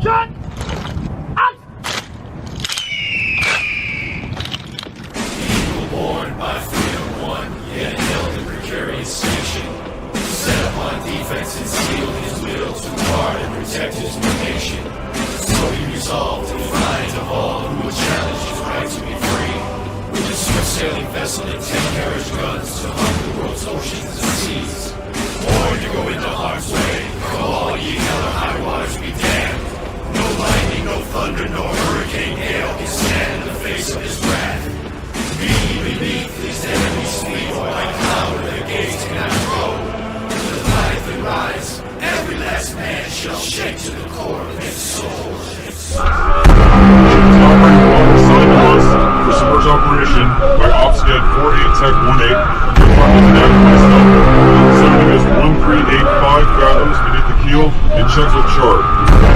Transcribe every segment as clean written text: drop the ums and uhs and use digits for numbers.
Shut up! People born by freedom won, yet held in precarious station. Set upon defense and sealed his will to guard and protect his new nation. So he resolved to find of all who would challenge his right to be free. With a swift-sailing vessel and 10 carriage guns to hunt the world's oceans and seas. Born to go into harm's way, come all ye hell or high waters be damned. No lightning, no thunder, nor hurricane hail can stand in the face of his wrath. Be beneath his enemy's fleet, like cloud where the gates cannot grow. To the life and rise, every last man shall shake to the core of his soul. For Submerged Operation by Opscan 48 Tech 18, department of myself, serving as 1385 fathoms beneath the keel in Chesil chart.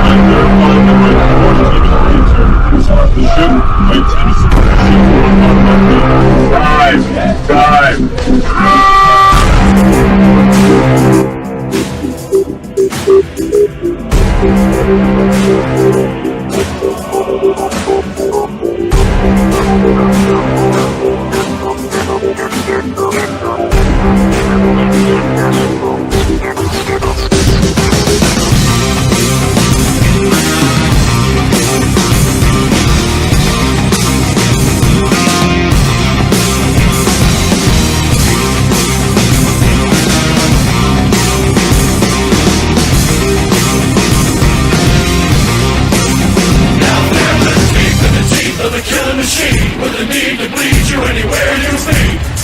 I'm verifying that my report team is pre-determined to disrupt the ship. I intend to support the ship for one machine with a need to bleed you anywhere you be.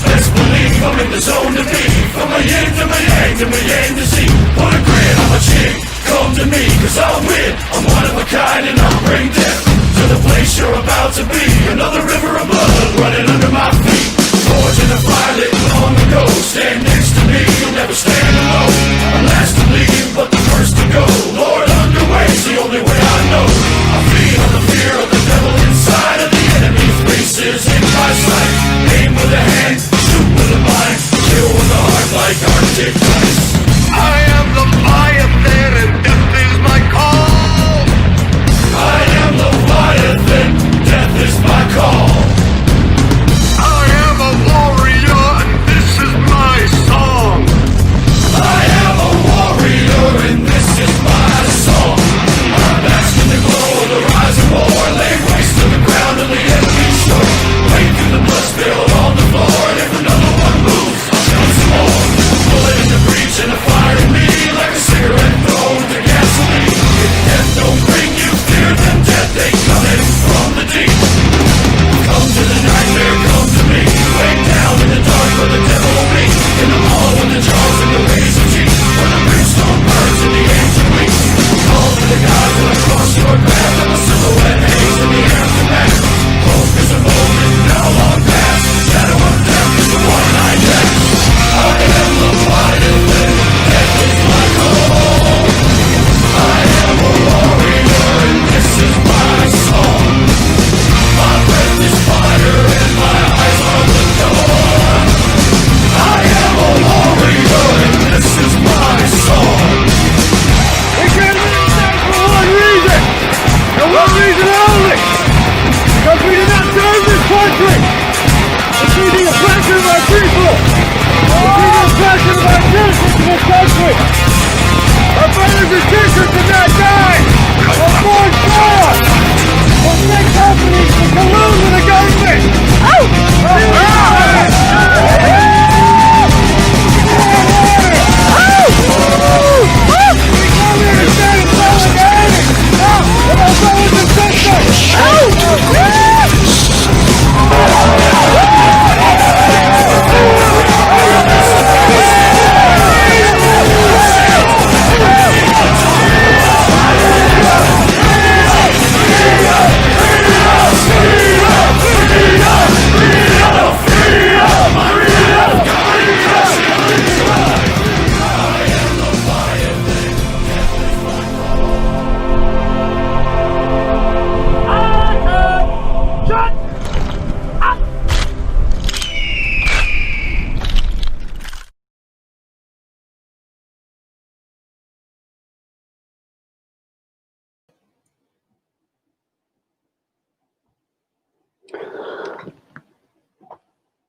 Let's believe I'm in the zone to be. From my yin to my yang to my yang to see. Put a grin on my chin, come to me, cause I'll win. I'm one of a kind and I'll bring death to the place you're about to be. Another river of blood running under my feet. Forged in a fire lit long ago. Stand next to me, you'll never stand alone. I'm last to leave, but the first to go. Lord, underway's the only way I know. I feed on the fear of the devil inside of the enemy's faces in my sight. Aim with a hand, shoot with a mind, kill with a heart like Arctic ice. I am the Leviathan and death is my call. I am the Leviathan, death is my call.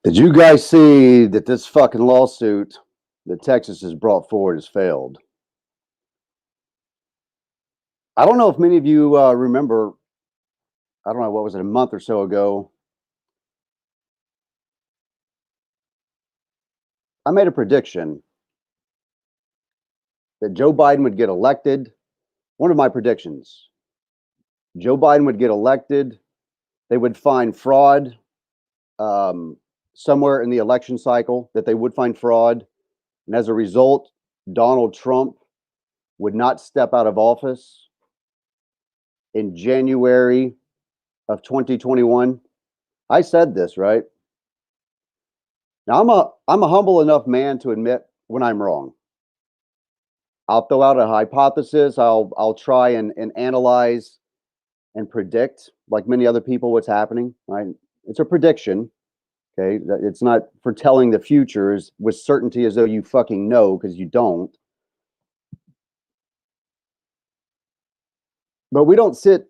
Did you guys see that this fucking lawsuit that Texas has brought forward has failed? I don't know if many of you remember, I don't know, what was it, a month or so ago? I made a prediction that Joe Biden would get elected. One of my predictions. Joe Biden would get elected. They would find fraud somewhere in the election cycle, that they would find fraud. And as a result, Donald Trump would not step out of office in January of 2021. I said this, right? Now I'm a humble enough man to admit when I'm wrong. I'll throw out a hypothesis. I'll try and analyze and predict, like many other people, what's happening. Right? It's a prediction. Okay, it's not foretelling the futures with certainty as though you fucking know, because you don't. But we don't sit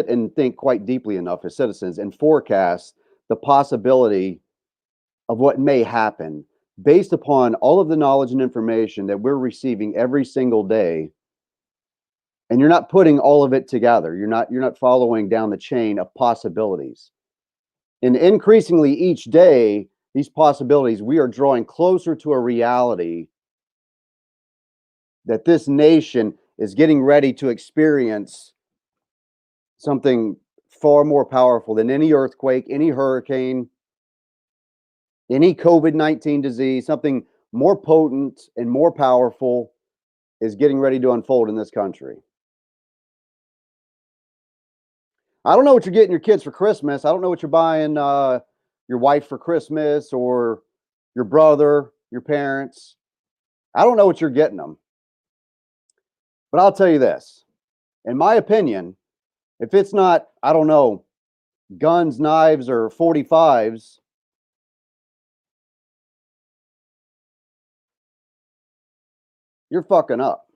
and think quite deeply enough as citizens and forecast the possibility of what may happen based upon all of the knowledge and information that we're receiving every single day. And you're not putting all of it together. You're not following down the chain of possibilities. And increasingly each day, these possibilities, we are drawing closer to a reality that this nation is getting ready to experience something far more powerful than any earthquake, any hurricane, any COVID-19 disease. Something more potent and more powerful is getting ready to unfold in this country. I don't know what you're getting your kids for Christmas. I don't know what you're buying your wife for Christmas, or your brother, your parents. I don't know what you're getting them. But I'll tell you this. In my opinion, if it's not, I don't know, guns, knives, or 45s, you're fucking up.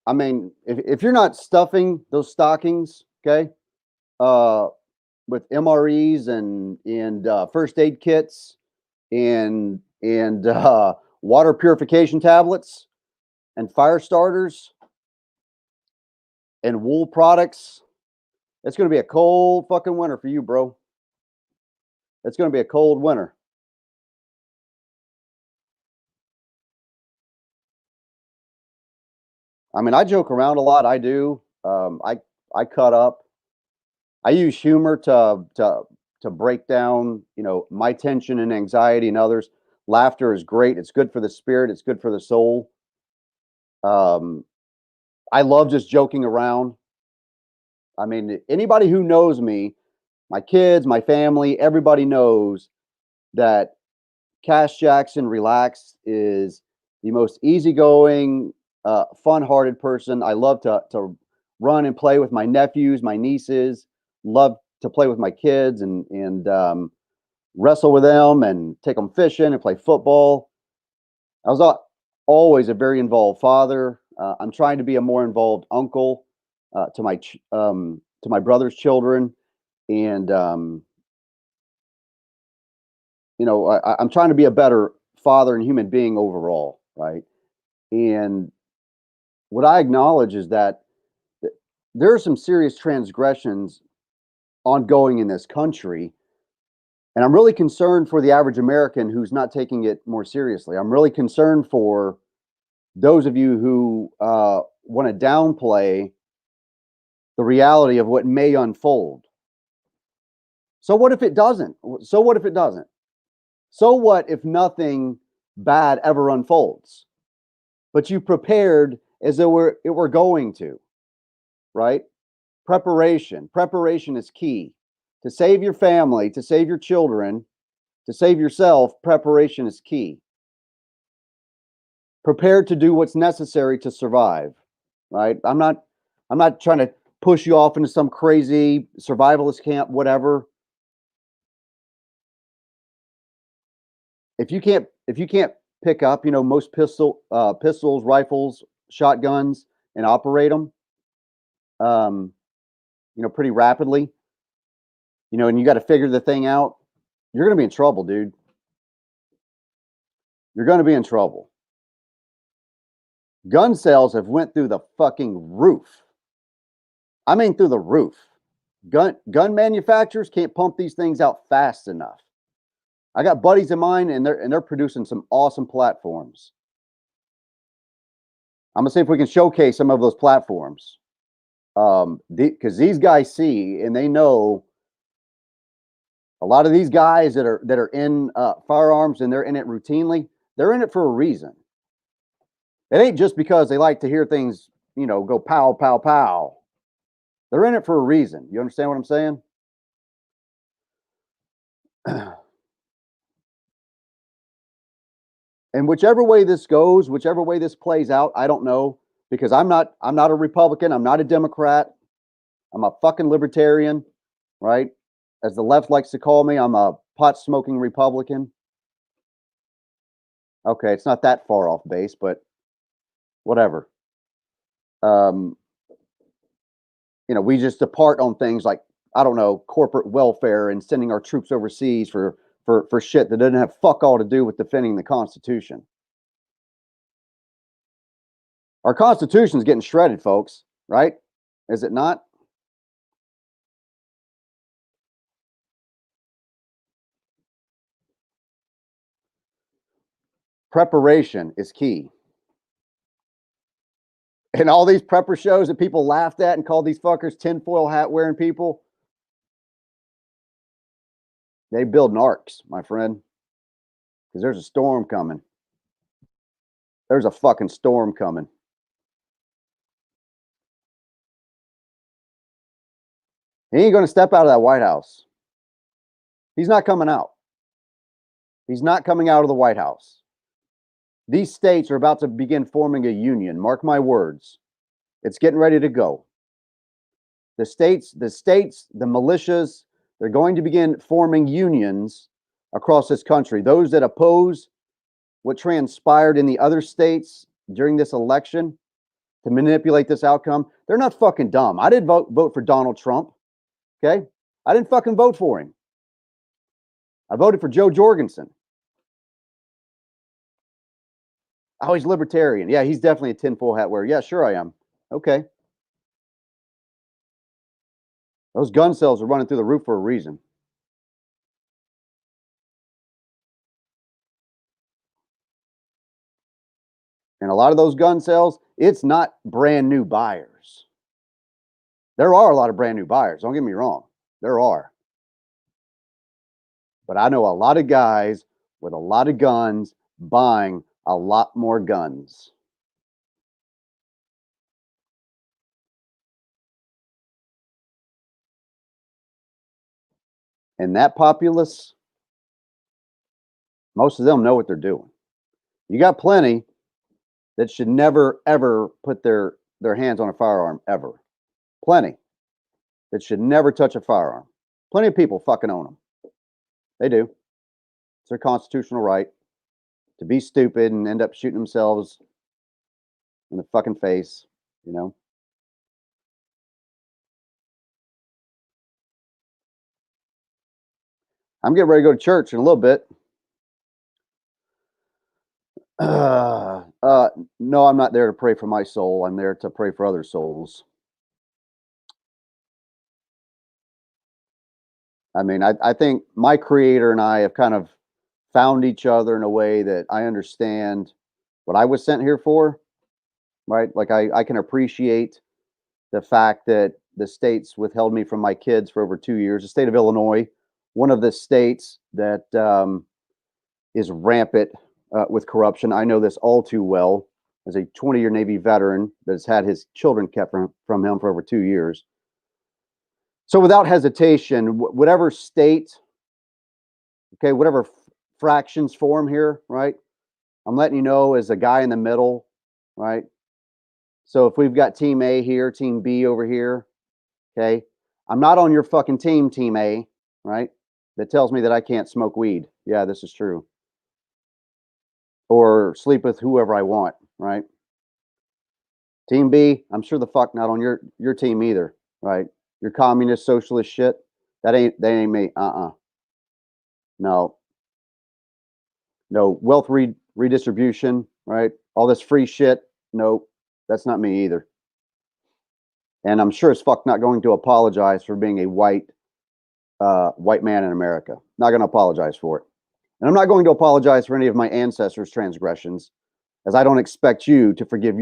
I mean, if you're not stuffing those stockings, okay, with MREs and first aid kits and water purification tablets and fire starters and wool products, it's going to be a cold fucking winter for you, bro. It's going to be a cold winter. I mean, I joke around a lot. I do. I cut up. I use humor to break down, my tension and anxiety and others. Laughter is great. It's good for the spirit. It's good for the soul. I love just joking around. I mean, anybody who knows me, my kids, my family, everybody knows that Cash Jackson Relax is the most easygoing, fun-hearted person. I love to run and play with my nephews, my nieces. Love to play with my kids and wrestle with them and take them fishing and play football. I was always a very involved father. I'm trying to be a more involved uncle to my brother's children, and I'm trying to be a better father and human being overall, right? And what I acknowledge is that there are some serious transgressions ongoing in this country. And I'm really concerned for the average American who's not taking it more seriously. I'm really concerned for those of you who want to downplay the reality of what may unfold. So what if it doesn't? So what if it doesn't? So what if nothing bad ever unfolds? But you prepared as though it were going to, right? Preparation is key. To save your family, to save your children, to save yourself, preparation is key. Prepared to do what's necessary to survive, right? I'm not trying to push you off into some crazy survivalist camp, whatever. If you can't pick up, most pistols, rifles, shotguns, and operate them, pretty rapidly, and you got to figure the thing out. you're going to be in trouble, dude. You're going to be in trouble. Gun sales have went through the fucking roof. I mean, through the roof. Gun manufacturers can't pump these things out fast enough. I got buddies of mine, and they're producing some awesome platforms. I'm gonna see if we can showcase some of those platforms, because these guys see and they know. A lot of these guys that are in firearms and they're in it routinely, they're in it for a reason. It ain't just because they like to hear things, go pow, pow, pow. They're in it for a reason. You understand what I'm saying? And whichever way this goes, whichever way this plays out, I don't know, because I'm not a Republican, I'm not a Democrat. I'm a fucking libertarian, right? As the left likes to call me, I'm a pot smoking Republican. Okay, it's not that far off base, but whatever. We just depart on things like, I don't know, corporate welfare and sending our troops overseas for shit that doesn't have fuck all to do with defending the Constitution. Our Constitution's getting shredded, folks, right? Is it not? Preparation is key. And all these prepper shows that people laughed at and called these fuckers tinfoil hat wearing people, they build arcs, my friend, because there's a storm coming. There's a fucking storm coming. He ain't going to step out of that White House. He's not coming out. He's not coming out of the White House. These states are about to begin forming a union. Mark my words. It's getting ready to go. The states, the militias, they're going to begin forming unions across this country. Those that oppose what transpired in the other states during this election to manipulate this outcome, they're not fucking dumb. I didn't vote for Donald Trump. Okay? I didn't fucking vote for him. I voted for Joe Jorgensen. Oh, he's libertarian. Yeah, he's definitely a tinfoil hat wearer. Yeah, sure I am. Okay. Those gun sales are running through the roof for a reason. And a lot of those gun sales, it's not brand new buyers. There are a lot of brand new buyers. Don't get me wrong. There are. But I know a lot of guys with a lot of guns buying a lot more guns. And that populace, most of them know what they're doing. You got plenty that should never, ever put their hands on a firearm, ever. Plenty that should never touch a firearm. Plenty of people fucking own them. They do. It's their constitutional right to be stupid and end up shooting themselves in the fucking face, I'm getting ready to go to church in a little bit. No, I'm not there to pray for my soul. I'm there to pray for other souls. I mean, I think my creator and I have kind of found each other in a way that I understand what I was sent here for, right? Like I can appreciate the fact that the states withheld me from my kids for over 2 years. The state of Illinois, one of the states that is rampant with corruption. I know this all too well as a 20-year Navy veteran that's had his children kept from him for over 2 years. So without hesitation, whatever state, okay, whatever fractions form here, right? I'm letting you know as a guy in the middle, right? So if we've got team A here, team B over here, okay, I'm not on your fucking team A, right? That tells me that I can't smoke weed. Yeah, this is true. Or sleep with whoever I want, right? Team B, I'm sure the fuck not on your team either, right? Your communist socialist shit, that ain't me. No, no wealth redistribution, right? All this free shit. No, that's not me either. And I'm sure as fuck not going to apologize for being a white man in America. Not going to apologize for it. And I'm not going to apologize for any of my ancestors' transgressions, as I don't expect you to forgive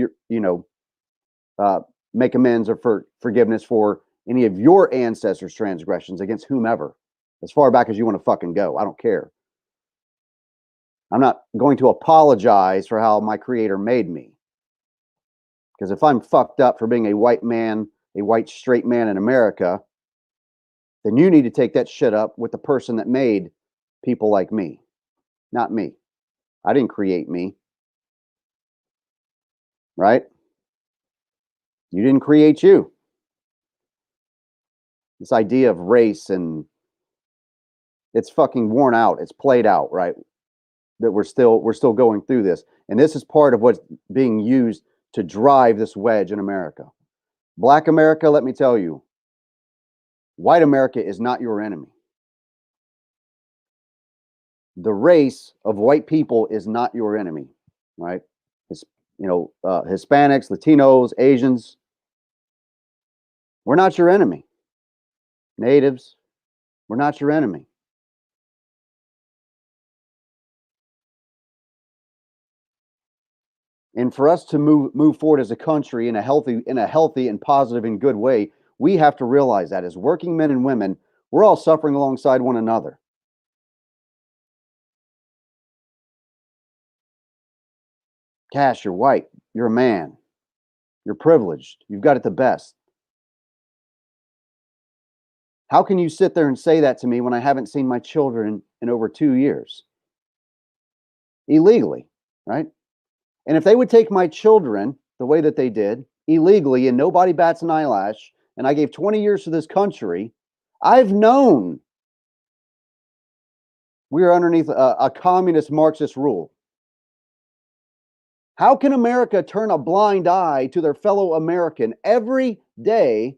make amends or for forgiveness for any of your ancestors' transgressions against whomever, as far back as you want to fucking go. I don't care. I'm not going to apologize for how my creator made me. Because if I'm fucked up for being a white man, a white straight man in America, then you need to take that shit up with the person that made people like me, not me. I didn't create me. Right? You didn't create you. This idea of race, and it's fucking worn out. It's played out, right? That we're still going through this. And this is part of what's being used to drive this wedge in America. Black America, let me tell you, white America is not your enemy. The race of white people is not your enemy, right? It's, Hispanics, Latinos, Asians, we're not your enemy. Natives, we're not your enemy. And for us to move forward as a country in a healthy and positive and good way, we have to realize that as working men and women, we're all suffering alongside one another. Cash, you're white, you're a man, you're privileged, you've got it the best. How can you sit there and say that to me when I haven't seen my children in over 2 years? Illegally, right? And if they would take my children the way that they did, illegally, and nobody bats an eyelash, and I gave 20 years to this country, I've known we are underneath a communist Marxist rule. How can America turn a blind eye to their fellow American every day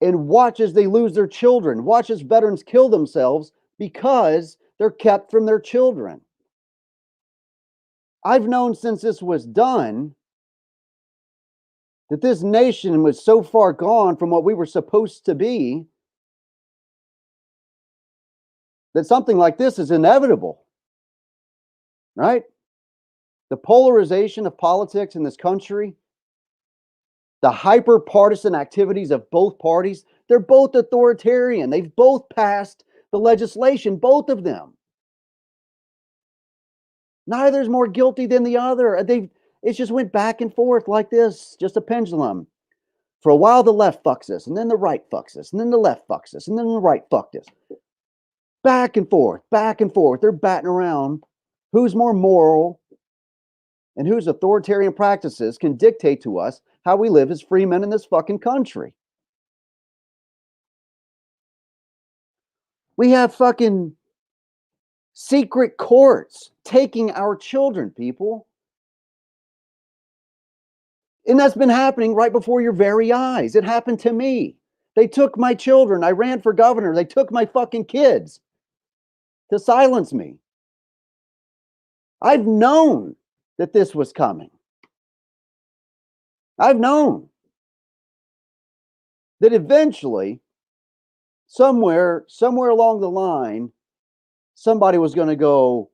and watch as they lose their children, watch as veterans kill themselves because they're kept from their children? I've known since this was done that this nation was so far gone from what we were supposed to be that something like this is inevitable, right? The polarization of politics in this country, the hyper partisan activities of both parties, they're both authoritarian. They've both passed the legislation, both of them. Neither's more guilty than the other. It just went back and forth like this, just a pendulum. For a while, the left fucks us, and then the right fucks us, and then the left fucks us, and then the right fucked us. Back and forth, back and forth. They're batting around who's more moral and whose authoritarian practices can dictate to us how we live as free men in this fucking country. We have fucking secret courts taking our children, people. And that's been happening right before your very eyes. It happened to me. They took my children. I ran for governor. They took my fucking kids to silence me. I've known that this was coming. I've known that eventually, somewhere along the line, somebody was going to go,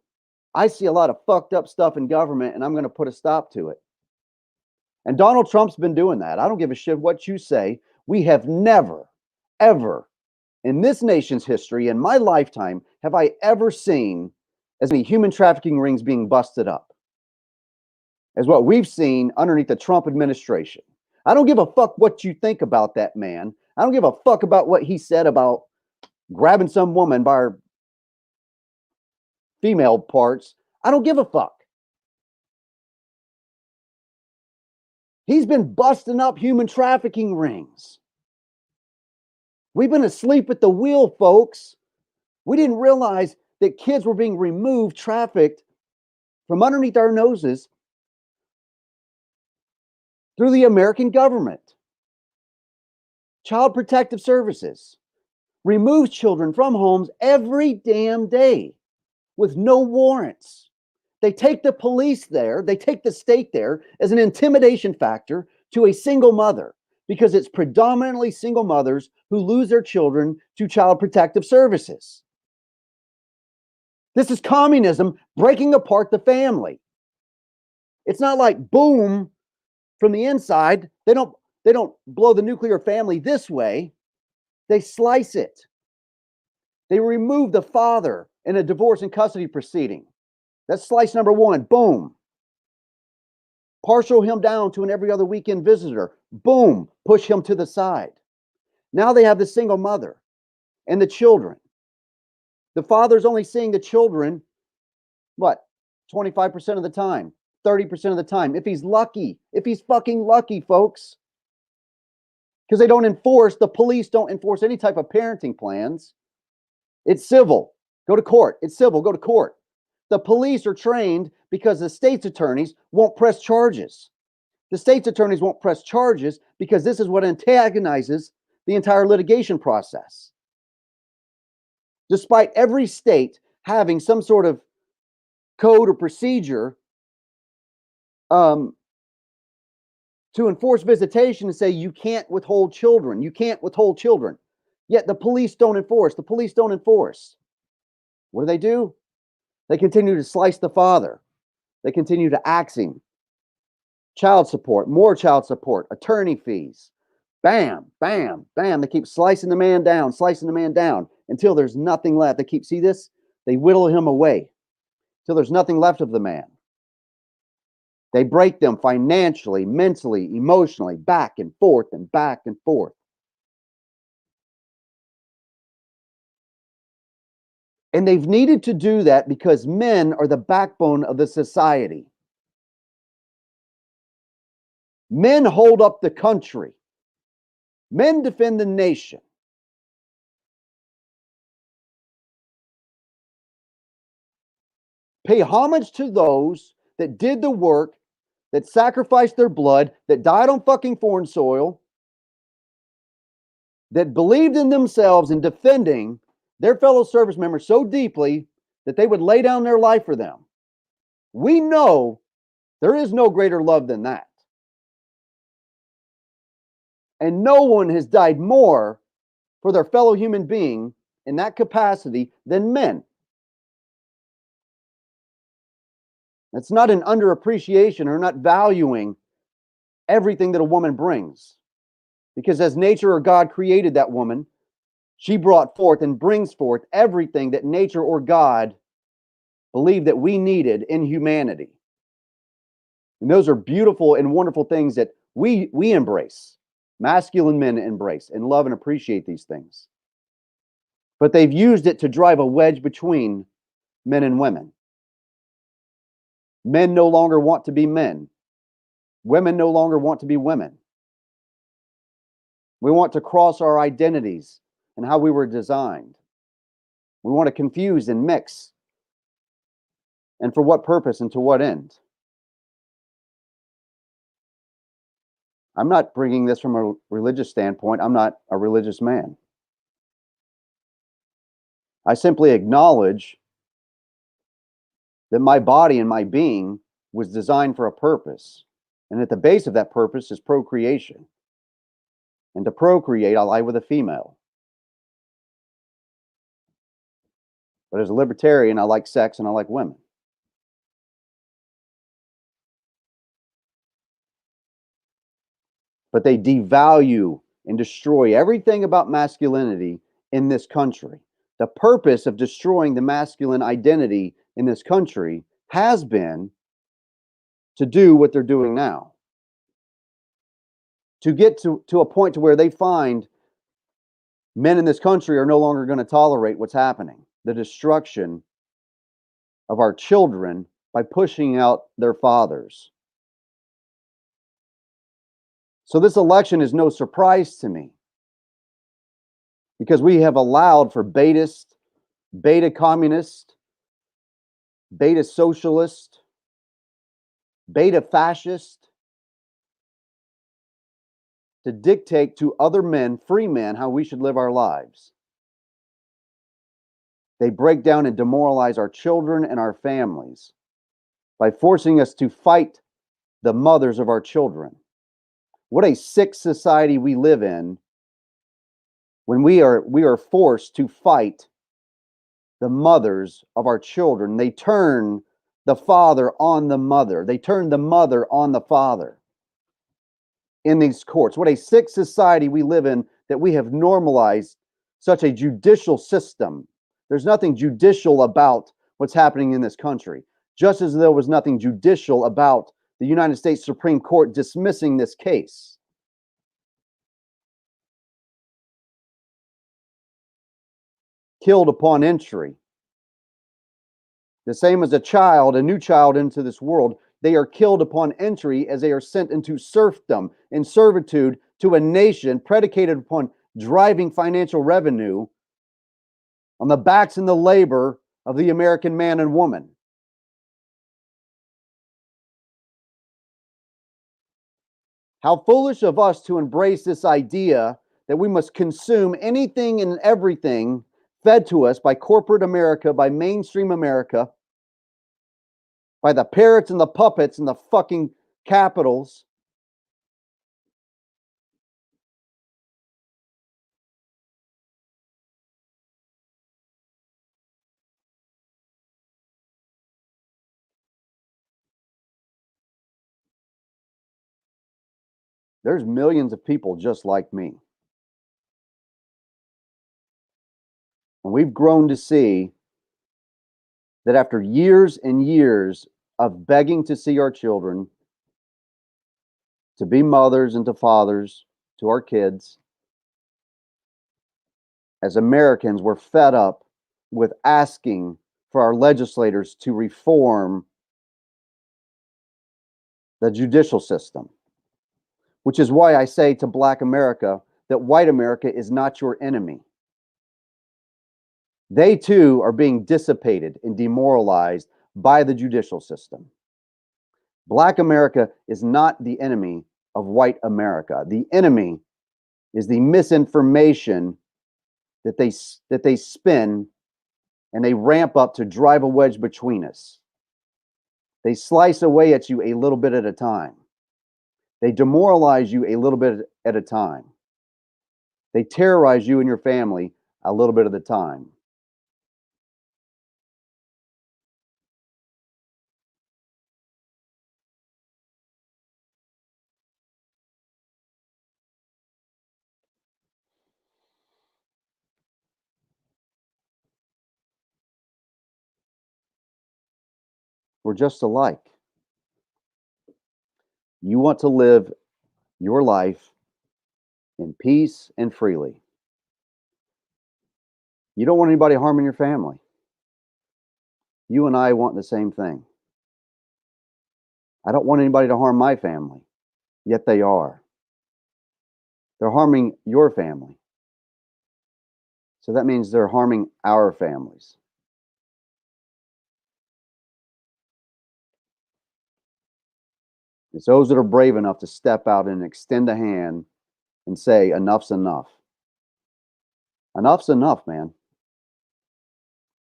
I see a lot of fucked up stuff in government and I'm going to put a stop to it. And Donald Trump's been doing that. I don't give a shit what you say. We have never, ever in this nation's history, in my lifetime, have I ever seen as many human trafficking rings being busted up as what we've seen underneath the Trump administration. I don't give a fuck what you think about that man. I don't give a fuck about what he said about grabbing some woman by her female parts. I don't give a fuck. He's been busting up human trafficking rings. We've been asleep at the wheel, folks. We didn't realize that kids were being removed, trafficked from underneath our noses through the American government. Child Protective Services. removes children from homes every damn day with no warrants. They take the police there, they take the state there as an intimidation factor to a single mother, because it's predominantly single mothers who lose their children to child protective services. This is communism breaking apart the family. It's not like boom from the inside. They don't blow the nuclear family this way. They slice it. They remove the father in a divorce and custody proceeding. That's slice number one. Boom. Partial him down to an every other weekend visitor. Boom. Push him to the side. Now they have the single mother and the children. The father's only seeing the children, what, 25% of the time, 30% of the time. If he's lucky, if he's fucking lucky, folks. Because they don't enforce, the police don't enforce any type of parenting plans. It's civil. Go to court. It's civil. Go to court. The police are trained because the state's attorneys won't press charges. The state's attorneys won't press charges because this is what antagonizes the entire litigation process. Despite every state having some sort of code or procedure to enforce visitation and say you can't withhold children, you can't withhold children. Yet the police don't enforce. The police don't enforce. What do? They continue to slice the father. They continue to axe him. Child support, more child support, attorney fees. Bam, bam, bam. They keep slicing the man down until there's nothing left. They keep, see this? They whittle him away till there's nothing left of the man. They break them financially, mentally, emotionally, back and forth and back and forth. And they've needed to do that because men are the backbone of the society. Men hold up the country. Men defend the nation. Pay homage to those that did the work, that sacrificed their blood, that died on fucking foreign soil, that believed in themselves in defending their fellow service members so deeply that they would lay down their life for them. We know there is no greater love than that. And no one has died more for their fellow human being in that capacity than men. It's not an underappreciation or not valuing everything that a woman brings. Because as nature or God created that woman, she brought forth and brings forth everything that nature or God believed that we needed in humanity. And those are beautiful and wonderful things that we embrace. Masculine men embrace and love and appreciate these things. But they've used it to drive a wedge between men and women. Men no longer want to be men. Women no longer want to be women. We want to cross our identities and how we were designed. We want to confuse and mix. And for what purpose and to what end? I'm not bringing this from a religious standpoint. I'm not a religious man. I simply acknowledge that my body and my being was designed for a purpose. And at the base of that purpose is procreation. And to procreate, I lie with a female. But as a libertarian, I like sex and I like women. But they devalue and destroy everything about masculinity in this country. The purpose of destroying the masculine identity in this country has been to do what they're doing now. To get to a point to where they find men in this country are no longer going to tolerate what's happening. The destruction of our children by pushing out their fathers. So this election is no surprise to me, because we have allowed for beta communist, beta socialist, beta fascist to dictate to other men, free men, how we should live our lives. They break down and demoralize our children and our families by forcing us to fight the mothers of our children. What a sick society we live in when we are forced to fight the mothers of our children. They turn the father on the mother. They turn the mother on the father in these courts. What a sick society we live in that we have normalized such a judicial system. There's nothing judicial about what's happening in this country, just as there was nothing judicial about the United States Supreme Court dismissing this case. Killed upon entry. The same as a new child into this world. They are killed upon entry as they are sent into serfdom and servitude to a nation predicated upon driving financial revenue on the backs and the labor of the American man and woman. How foolish of us to embrace this idea that we must consume anything and everything fed to us by corporate America, by mainstream America, by the parrots and the puppets and the fucking capitals. There's millions of people just like me. And we've grown to see that after years and years of begging to see our children, to be mothers and to fathers to our kids, as Americans, we're fed up with asking for our legislators to reform the judicial system, which is why I say to Black America that white America is not your enemy. They too are being dissipated and demoralized by the judicial system. Black America is not the enemy of white America. The enemy is the misinformation that they spin and they ramp up to drive a wedge between us. They slice away at you a little bit at a time. They demoralize you a little bit at a time. They terrorize you and your family a little bit at a time. We're just alike. You want to live your life in peace and freely. You don't want anybody harming your family. You and I want the same thing. I don't want anybody to harm my family, yet they are. They're harming your family. So that means they're harming our families. It's those that are brave enough to step out and extend a hand and say, enough's enough. Enough's enough, man.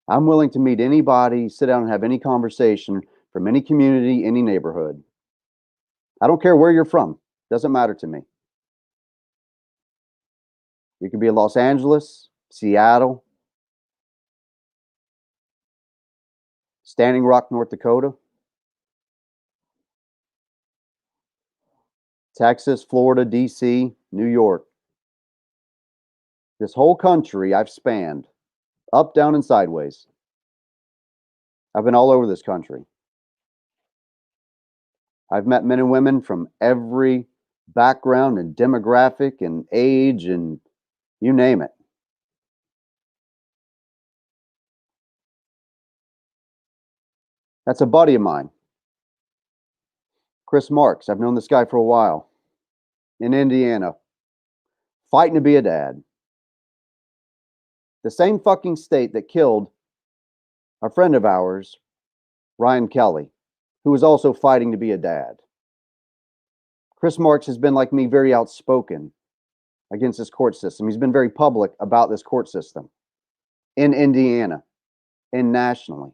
I'm willing to meet anybody, sit down and have any conversation from any community, any neighborhood. I don't care where you're from. Doesn't matter to me. You could be in Los Angeles, Seattle, Standing Rock, North Dakota, Texas, Florida, DC, New York. This whole country I've spanned, up, down, and sideways. I've been all over this country. I've met men and women from every background and demographic and age and you name it. That's a buddy of mine, Chris Marks. I've known this guy for a while in Indiana, fighting to be a dad. The same fucking state that killed a friend of ours, Ryan Kelly, who was also fighting to be a dad. Chris Marks has been, like me, very outspoken against this court system. He's been very public about this court system in Indiana. and nationally.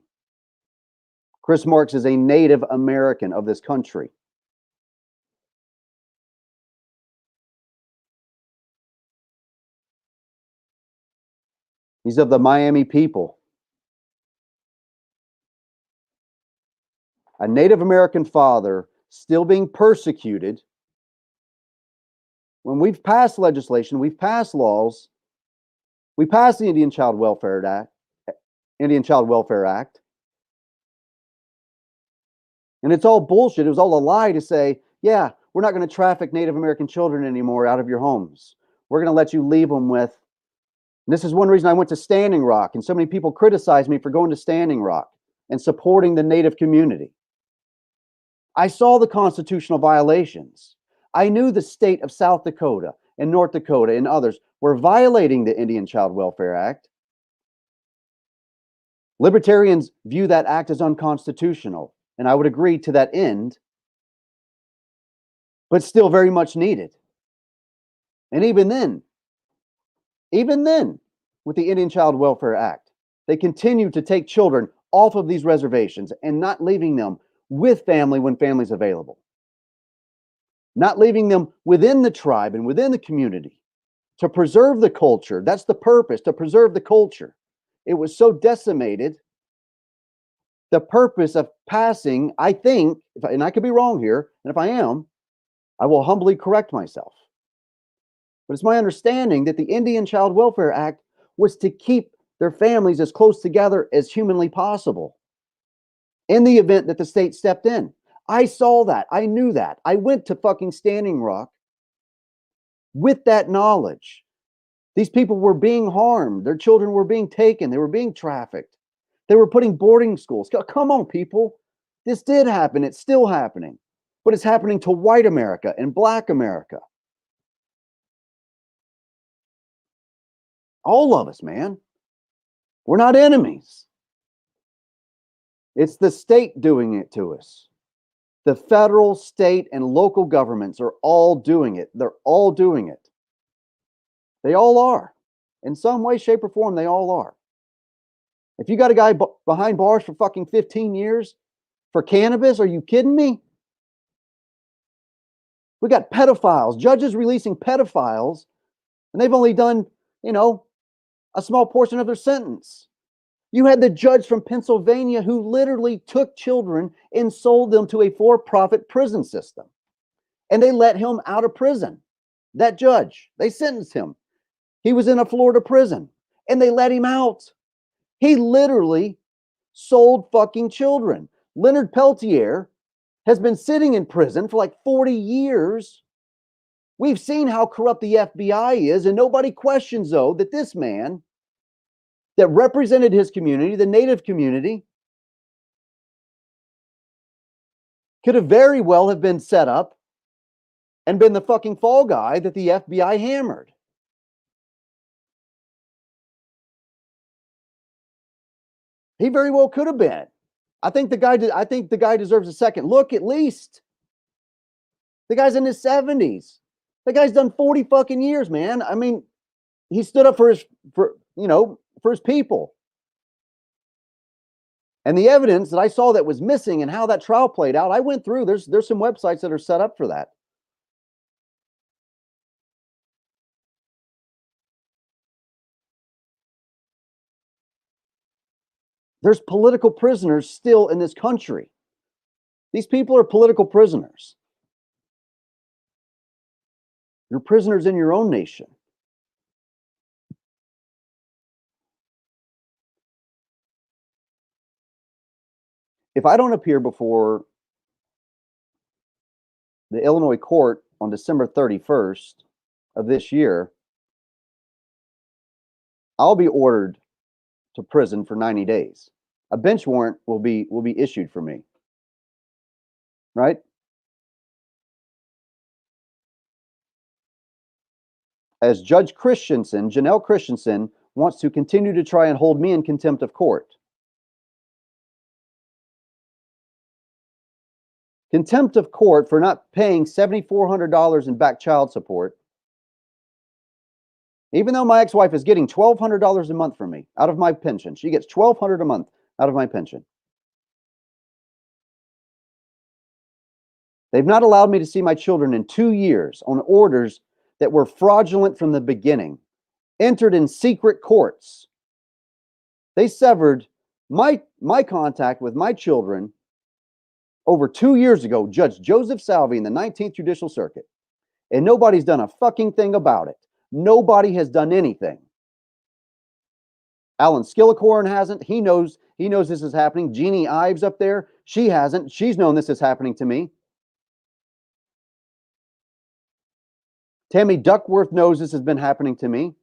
Chris Marks is a Native American of this country. He's of the Miami people. A Native American father still being persecuted when we've passed legislation, we've passed laws, we passed the Indian Child Welfare Act, and it's all bullshit. It was all a lie to say, yeah, we're not going to traffic Native American children anymore out of your homes. We're going to let you leave them with. And this is one reason I went to Standing Rock, and so many people criticized me for going to Standing Rock and supporting the Native community. I saw the constitutional violations. I knew the state of South Dakota and North Dakota and others were violating the Indian Child Welfare Act. Libertarians view that act as unconstitutional, and I would agree to that end, but still very much needed. And even then, with the Indian Child Welfare Act, they continue to take children off of these reservations and not leaving them with family when family's available. Not leaving them within the tribe and within the community to preserve the culture. That's the purpose, to preserve the culture. It was so decimated. The purpose of passing, I think, and I could be wrong here, and if I am, I will humbly correct myself. But it's my understanding that the Indian Child Welfare Act was to keep their families as close together as humanly possible in the event that the state stepped in. I saw that. I knew that. I went to fucking Standing Rock with that knowledge. These people were being harmed. Their children were being taken. They were being trafficked. They were putting boarding schools. Come on, people. This did happen. It's still happening. But it's happening to white America and black America. All of us, man. We're not enemies. It's the state doing it to us. The federal, state, and local governments are all doing it. They're all doing it. They all are. In some way, shape, or form, they all are. If you got a guy behind bars for fucking 15 years for cannabis, are you kidding me? We got pedophiles, judges releasing pedophiles, and they've only done, a small portion of their sentence. You had the judge from Pennsylvania who literally took children and sold them to a for-profit prison system. And they let him out of prison. That judge, they sentenced him. He was in a Florida prison and they let him out. He literally sold fucking children. Leonard Peltier has been sitting in prison for like 40 years. We've seen how corrupt the FBI is, and nobody questions, though, that this man that represented his community, the Native community, could have very well have been set up and been the fucking fall guy that the FBI hammered. He very well could have been. I think the guy deserves a second look at least. The guy's in his 70s. The guy's done 40 fucking years, man. I mean, he stood up for his people. And the evidence that I saw that was missing and how that trial played out, I went through. There's some websites that are set up for that. There's political prisoners still in this country. These people are political prisoners. You're prisoners in your own nation. If I don't appear before the Illinois court on December 31st of this year, I'll be ordered to prison for 90 days. A bench warrant will be issued for me. Right? As Judge Christensen, Janelle Christensen, wants to continue to try and hold me in contempt of court. Contempt of court for not paying $7,400 in back child support Even though my ex-wife is getting $1,200 a month from me out of my pension. She gets $1,200 a month out of my pension. They've not allowed me to see my children in 2 years on orders that were fraudulent from the beginning, entered in secret courts. They severed my contact with my children over 2 years ago, Judge Joseph Salvi in the 19th Judicial Circuit. And nobody's done a fucking thing about it. Nobody has done anything. Alan Skillicorn hasn't. He knows this is happening. Jeannie Ives up there, she hasn't. She's known this is happening to me. Tammy Duckworth knows this has been happening to me.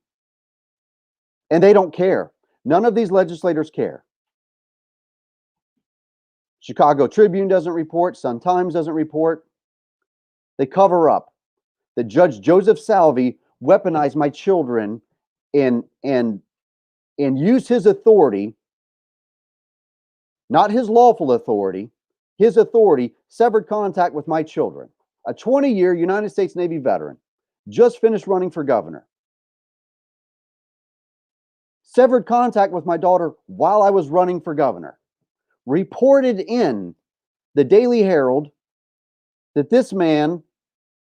And they don't care. None of these legislators care. Chicago Tribune doesn't report. Sun-Times doesn't report. They cover up that Judge Joseph Salvi weaponized my children and used his authority, not his lawful authority, his authority, severed contact with my children. A 20-year United States Navy veteran, just finished running for governor. Severed contact with my daughter while I was running for governor. Reported in the Daily Herald that this man,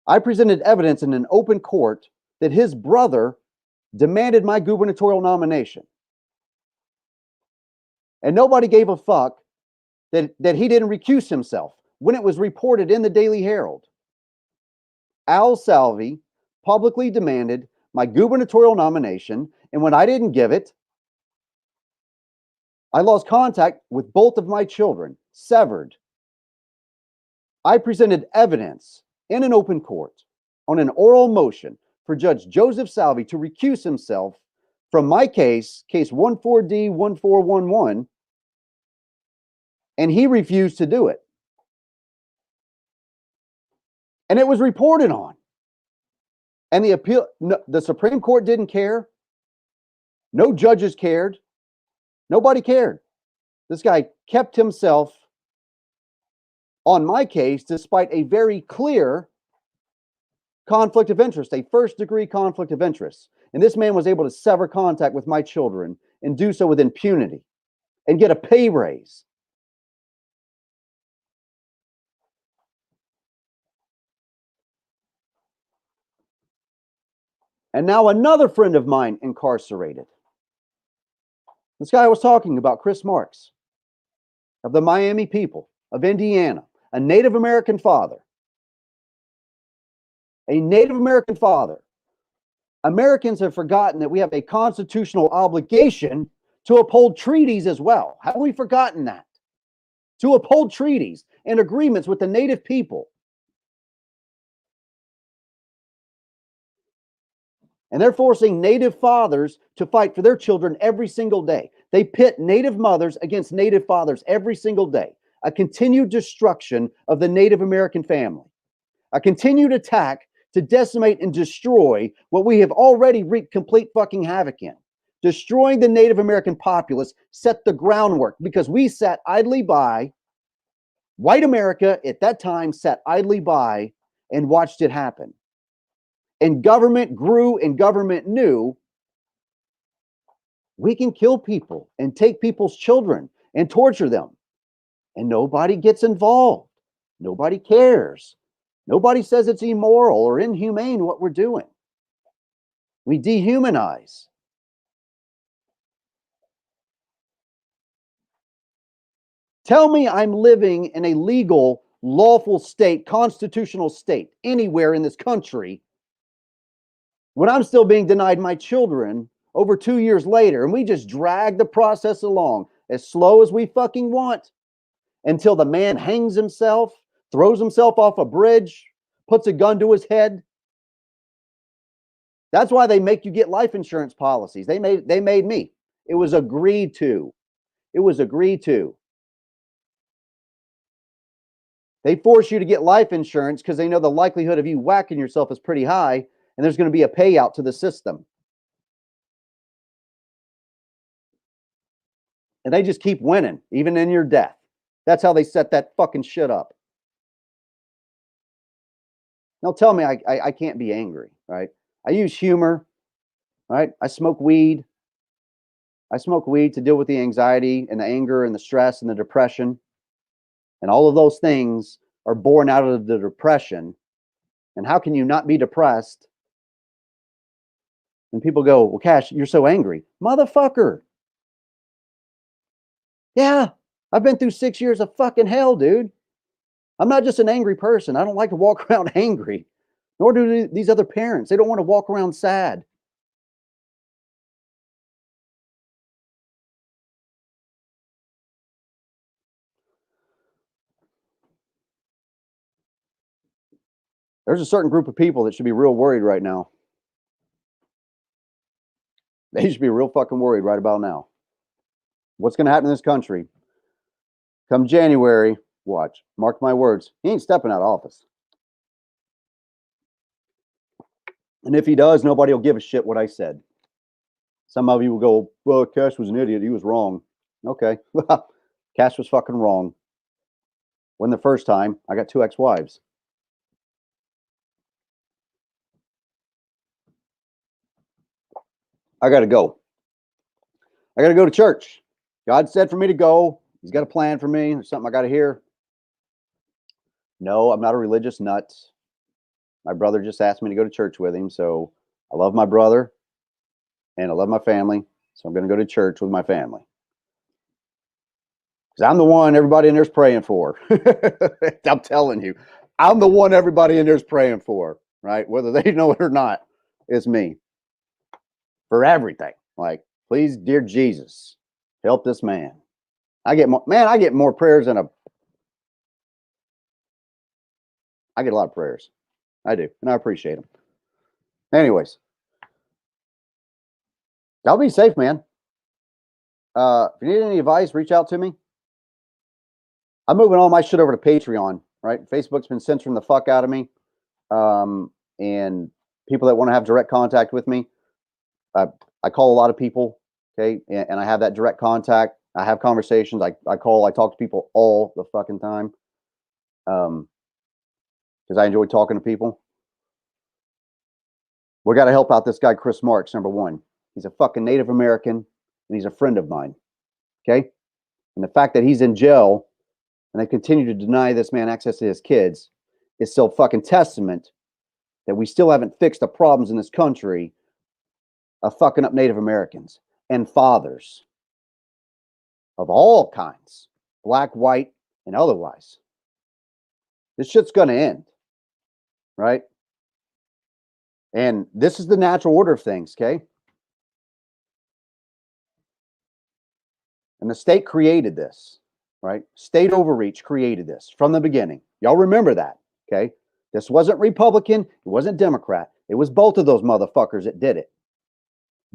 I presented evidence in an open court that his brother demanded my gubernatorial nomination. And nobody gave a fuck that he didn't recuse himself when it was reported in the Daily Herald. Al Salvi publicly demanded my gubernatorial nomination, and when I didn't give it, I lost contact with both of my children, severed. I presented evidence in an open court on an oral motion for Judge Joseph Salvi to recuse himself from my case 14D1411, and he refused to do it. And it was reported on. And the Supreme Court didn't care. No judges cared. Nobody cared. This guy kept himself on my case despite a very clear conflict of interest, a first-degree conflict of interest. And this man was able to sever contact with my children and do so with impunity and get a pay raise. And now another friend of mine incarcerated. This guy I was talking about, Chris Marks, of the Miami people of Indiana, a Native American father. A Native American father. Americans have forgotten that we have a constitutional obligation to uphold treaties as well. Have we forgotten that? To uphold treaties and agreements with the Native people. And they're forcing Native fathers to fight for their children every single day. They pit Native mothers against Native fathers every single day. A continued destruction of the Native American family. A continued attack to decimate and destroy what we have already wreaked complete fucking havoc in. Destroying the Native American populace set the groundwork because we sat idly by. White America at that time sat idly by and watched it happen. And government grew and government knew we can kill people and take people's children and torture them. And nobody gets involved. Nobody cares. Nobody says it's immoral or inhumane what we're doing. We dehumanize. Tell me I'm living in a legal, lawful state, constitutional state, anywhere in this country, when I'm still being denied my children over 2 years later, and we just drag the process along as slow as we fucking want until the man hangs himself, throws himself off a bridge, puts a gun to his head. That's why they make you get life insurance policies. They made me. It was agreed to. It was agreed to. They force you to get life insurance because they know the likelihood of you whacking yourself is pretty high, and there's going to be a payout to the system. And they just keep winning, even in your death. That's how they set that fucking shit up. Now tell me I can't be angry, right? I use humor. right? I smoke weed. I smoke weed to deal with the anxiety and the anger and the stress and the depression. And all of those things are born out of the depression. And how can you not be depressed? And people go, well, Cash, you're so angry. Motherfucker. Yeah, I've been through 6 years of fucking hell, dude. I'm not just an angry person. I don't like to walk around angry. Nor do these other parents. They don't want to walk around sad. There's a certain group of people that should be real worried right now. They should be real fucking worried right about now. What's going to happen in this country? Come January, watch. Mark my words. He ain't stepping out of office. And if he does, nobody will give a shit what I said. Some of you will go, well, Cash was an idiot. He was wrong. Okay. Cash was fucking wrong. When the first time, I got 2 ex-wives. I got to go. I got to go to church. God said for me to go. He's got a plan for me. There's something I got to hear. No, I'm not a religious nut. My brother just asked me to go to church with him. So I love my brother and I love my family. So I'm going to go to church with my family. Because I'm the one everybody in there's praying for. I'm telling you, I'm the one everybody in there's praying for, right? Whether they know it or not, it's me. For everything. Like, please, dear Jesus, help this man. I get more prayers than I get a lot of prayers. I do, and I appreciate them. Anyways, y'all be safe, man. If you need any advice, reach out to me. I'm moving all my shit over to Patreon, right? Facebook's been censoring the fuck out of me. And people that want to have direct contact with me, I call a lot of people, okay? And I have that direct contact. I have conversations. I talk to people all the fucking time. Because I enjoy talking to people. We got to help out this guy, Chris Marks, number one. He's a fucking Native American, and he's a friend of mine, okay? And the fact that he's in jail, and they continue to deny this man access to his kids, is still fucking testament that we still haven't fixed the problems in this country of fucking up Native Americans and fathers of all kinds, black, white, and otherwise. This shit's going to end, right? And this is the natural order of things, okay? And the state created this, right? State overreach created this from the beginning. Y'all remember that, okay? This wasn't Republican. It wasn't Democrat. It was both of those motherfuckers that did it.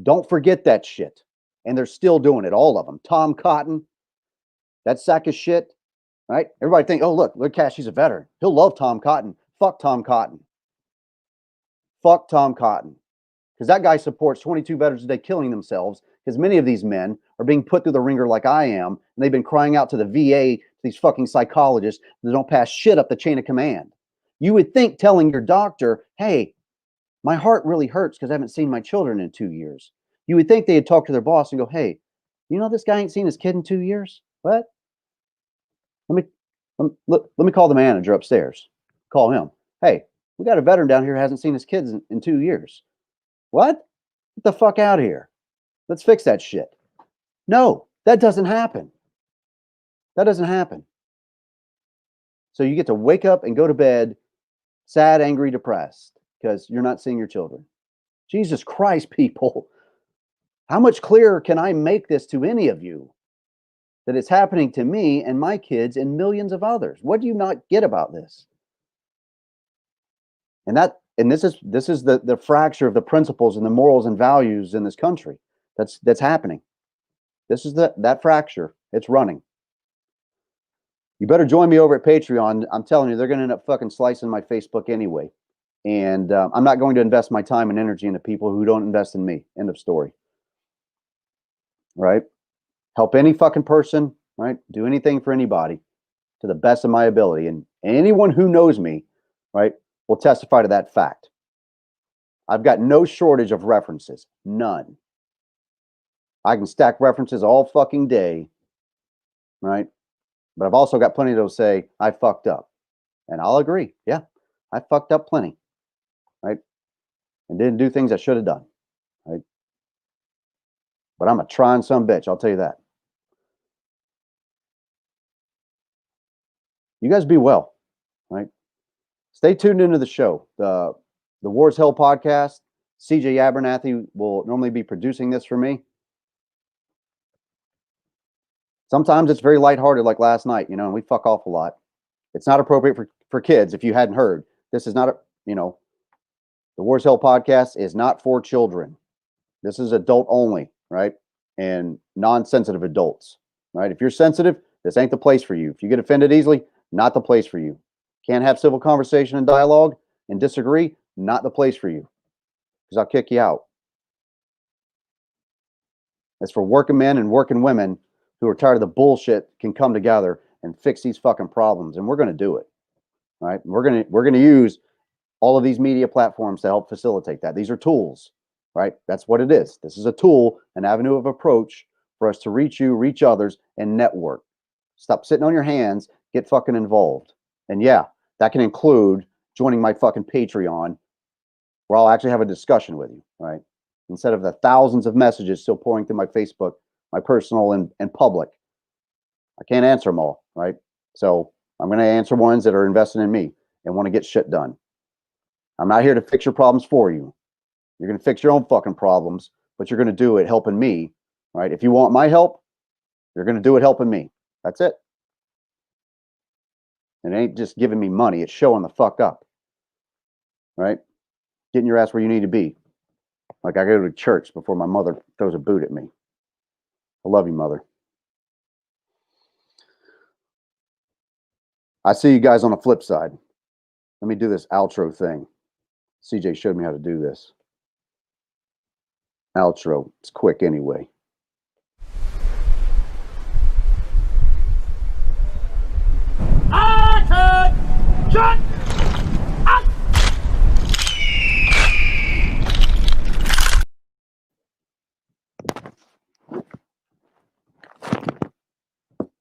Don't forget that shit. And they're still doing it, all of them. Tom Cotton, that sack of shit, right? Everybody think, oh, look, Cash, he's a veteran. He'll love Tom Cotton. Fuck Tom Cotton. Fuck Tom Cotton. Because that guy supports 22 veterans a day killing themselves, because many of these men are being put through the ringer like I am, and they've been crying out to the VA, these fucking psychologists, that don't pass shit up the chain of command. You would think telling your doctor, hey, my heart really hurts because I haven't seen my children in 2 years. You would think they'd talk to their boss and go, hey, you know this guy ain't seen his kid in 2 years? What? Let me call the manager upstairs. Call him. Hey, we got a veteran down here who hasn't seen his kids in 2 years. What? Get the fuck out of here. Let's fix that shit. No, that doesn't happen. That doesn't happen. So you get to wake up and go to bed sad, angry, depressed because you're not seeing your children. Jesus Christ, people. How much clearer can I make this to any of you that it's happening to me and my kids and millions of others? What do you not get about this? And this is the fracture of the principles and the morals and values in this country. That's happening. This is that fracture. It's running. You better join me over at Patreon. I'm telling you, they're going to end up fucking slicing my Facebook anyway. And I'm not going to invest my time and energy into people who don't invest in me. End of story. Right? Help any fucking person, right? Do anything for anybody to the best of my ability. And anyone who knows me, right, will testify to that fact. I've got no shortage of references. None. I can stack references all fucking day, right? But I've also got plenty that'll say, I fucked up. And I'll agree. Yeah, I fucked up plenty, right? And didn't do things I should have done, right? But I'm a trying son bitch, I'll tell you that. You guys be well, right? Stay tuned into the show. The Wars Hell podcast. CJ Abernathy will normally be producing this for me. Sometimes it's very lighthearted, like last night, and we fuck off a lot. It's not appropriate for kids. If you hadn't heard, this is not the Wars Hell podcast is not for children. This is adult only, right? And non-sensitive adults, right? If you're sensitive, this ain't the place for you. If you get offended easily, not the place for you. Can't have civil conversation and dialogue and disagree, not the place for you. Because I'll kick you out. It's for working men and working women who are tired of the bullshit can come together and fix these fucking problems. And we're going to do it, right? We're going to use all of these media platforms to help facilitate that. These are tools, right? That's what it is. This is a tool, an avenue of approach for us to reach you, reach others, and network. Stop sitting on your hands, get fucking involved. And yeah, that can include joining my fucking Patreon, where I'll actually have a discussion with you, right? Instead of the thousands of messages still pouring through my Facebook, my personal and public. I can't answer them all, right? So I'm going to answer ones that are invested in me and want to get shit done. I'm not here to fix your problems for you. You're going to fix your own fucking problems, but you're going to do it helping me, right? If you want my help, you're going to do it helping me. That's it. And it ain't just giving me money. It's showing the fuck up, right? Getting your ass where you need to be. Like I go to church before my mother throws a boot at me. I love you, Mother. I see you guys on the flip side. Let me do this outro thing. CJ showed me how to do this. Outro. It's quick anyway. Action! Shut